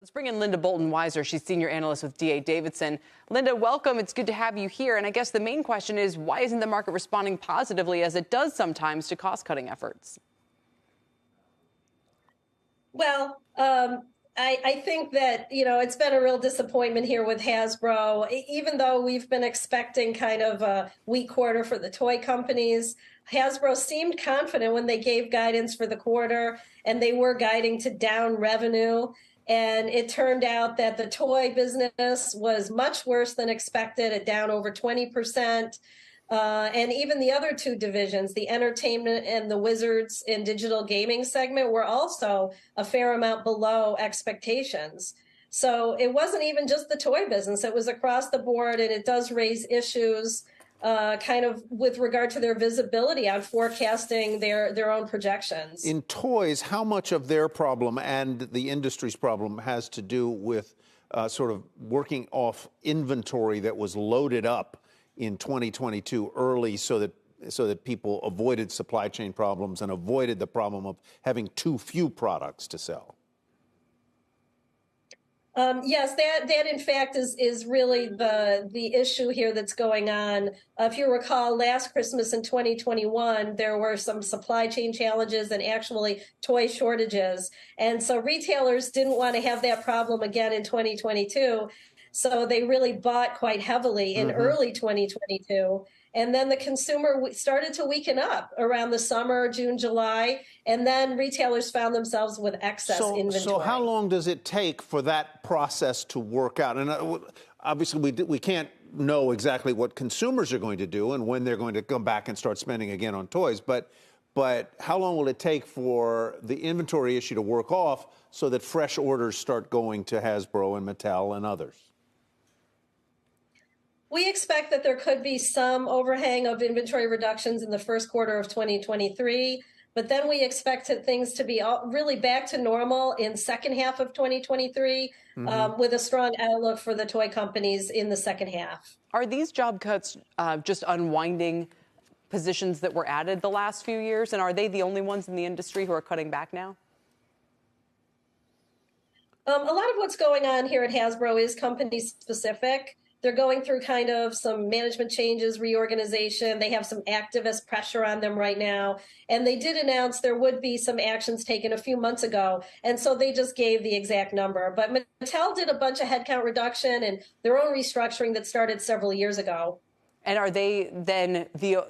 Let's bring in Linda Bolton-Weiser. She's senior analyst with D.A. Davidson. Linda, welcome. It's good to have you here. And I guess the main question is, why isn't the market responding positively as it does sometimes to cost-cutting efforts? Well, I think that, it's been a real disappointment here with Hasbro. Even though we've been expecting kind of a weak quarter for the toy companies, Hasbro seemed confident when they gave guidance for the quarter, and they were guiding to down revenue. And it turned out that the toy business was much worse than expected, at down over 20%. And even the other two divisions, the entertainment and the Wizards and digital gaming segment, were also a fair amount below expectations. So it wasn't even just the toy business. It was across the board, and it does raise issues kind of with regard to their visibility on forecasting their own projections. In toys, how much of their problem and the industry's problem has to do with sort of working off inventory that was loaded up in 2022 early so that people avoided supply chain problems and avoided the problem of having too few products to sell? Yes, that in fact is really the issue here that's going on. If you recall, last Christmas in 2021, there were some supply chain challenges and actually toy shortages. And so retailers didn't want to have that problem again in 2022. So they really bought quite heavily in early 2022. And then the consumer started to weaken up around the summer, June, July, and then retailers found themselves with excess inventory. So how long does it take for that process to work out? And obviously we can't know exactly what consumers are going to do and when they're going to come back and start spending again on toys, but how long will it take for the inventory issue to work off so that fresh orders start going to Hasbro and Mattel and others? We expect that there could be some overhang of inventory reductions in the first quarter of 2023, but then we expect things to be really back to normal in second half of 2023, with a strong outlook for the toy companies in the second half. Are these job cuts just unwinding positions that were added the last few years, and are they the only ones in the industry who are cutting back now? A lot of what's going on here at Hasbro is company specific. They're going through kind of some management changes, reorganization. They have some activist pressure on them right now. And they did announce there would be some actions taken a few months ago. And so they just gave the exact number. But Mattel did a bunch of headcount reduction and their own restructuring that started several years ago. And are they then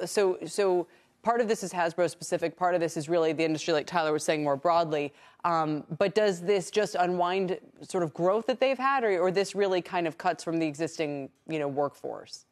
so part of this is Hasbro specific, part of this is really the industry, like Tyler was saying, more broadly. But does this just unwind sort of growth that they've had, or this really kind of cuts from the existing, workforce?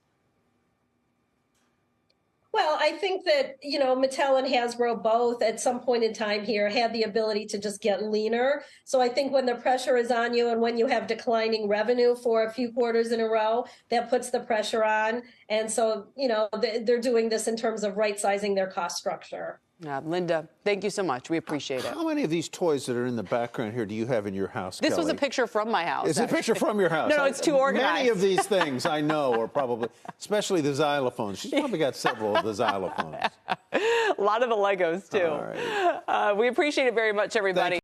Well, I think that, Mattel and Hasbro both at some point in time here had the ability to just get leaner. So I think when the pressure is on you and when you have declining revenue for a few quarters in a row, that puts the pressure on. And so, they're doing this in terms of right-sizing their cost structure. Linda, thank you so much. We appreciate it. How many of these toys that are in the background here do you have in your house, This Kelly? was a picture from my house. It's a picture from your house. No, it's too organized. Many of these things I know are probably, especially the xylophones. She's probably got several of the xylophones. A lot of the Legos, too. All right. We appreciate it very much, everybody.